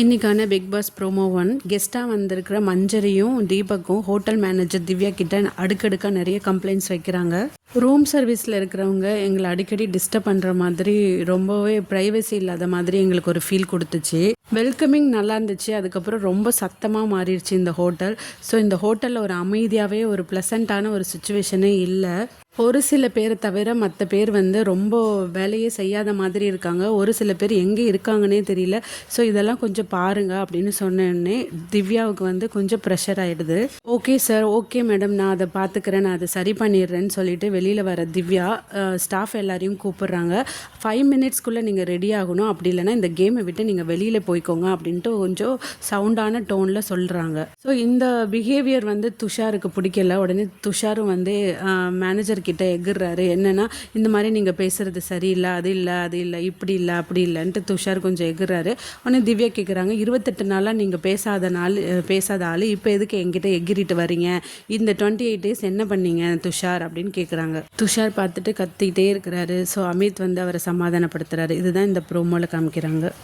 இன்றைக்கான big pass promo 1 கெஸ்ட்டாக வந்திருக்கிற மஞ்சரியும் தீபக்கும் ஹோட்டல் மேனேஜர் திவ்யா கிட்ட அடுக்கடுக்காக நிறைய கம்ப்ளைண்ட்ஸ் வைக்கிறாங்க. ரூம் சர்வீஸில் இருக்கிறவங்க எங்களை அடிக்கடி டிஸ்டர்ப் பண்ணுற மாதிரி, ரொம்பவே ப்ரைவசி இல்லாத மாதிரி எங்களுக்கு ஒரு ஃபீல் கொடுத்துச்சு. வெல்கமிங் நல்லா இருந்துச்சு, அதுக்கப்புறம் ரொம்ப சத்தமாக மாறிடுச்சு இந்த ஹோட்டல். ஸோ இந்த ஹோட்டலில் ஒரு அமைதியாகவே ஒரு ப்ளசண்ட்டான ஒரு சுச்சுவேஷனே இல்லை. ஒரு சில பேரை தவிர மற்ற பேர் ரொம்ப வேலையே செய்யாத மாதிரி இருக்காங்க. ஒரு சில பேர் எங்கே இருக்காங்கன்னே தெரியல. ஸோ இதெல்லாம் கொஞ்சம் பாருங்கள் அப்படின்னு சொன்னோடனே திவ்யாவுக்கு கொஞ்சம் ப்ரெஷர் ஆகிடுது. ஓகே சார், ஓகே மேடம், நான் அதை பார்த்துக்கிறேன், நான் அதை சரி பண்ணிடுறேன்னு சொல்லிட்டு வெளியில் வர திவ்யா ஸ்டாஃப் எல்லாரையும் கூப்பிட்றாங்க. 5 மினிட்ஸ்க்குள்ளே நீங்கள் ரெடி ஆகணும், அப்படி இல்லைனா இந்த கேமை விட்டு நீங்கள் வெளியில் போய்க்கோங்க அப்படின்ட்டு கொஞ்சம் சவுண்டான டோனில் சொல்கிறாங்க. ஸோ இந்த பிஹேவியர் துஷாருக்கு பிடிக்கல. உடனே துஷாரும் மேனேஜர் கிட்ட எகிர்றாரு. என்னன்னா, இந்த மாதிரி நீங்கள் பேசுகிறது சரியில்லை, அது இல்லை, அது இல்லை, இப்படி இல்லை, அப்படி இல்லைன்ட்டு துஷார் கொஞ்சம் எகிர்றாரு. உடனே திவ்யா கேட்குறாங்க, 28 நாளாக நீங்கள் பேசாத ஆள் இப்போ எதுக்கு என்கிட்ட எகிரிட்டு வரீங்க? இந்த 28 டேஸ் என்ன பண்ணீங்க துஷார் அப்படின்னு கேட்குறாங்க. துஷார் பார்த்துட்டு கத்திக்கிட்டே இருக்கிறாரு. ஸோ அமித் அவரை சமாதானப்படுத்துறாரு. இதுதான் இந்த ப்ரோமோவில் காமிக்கிறாங்க.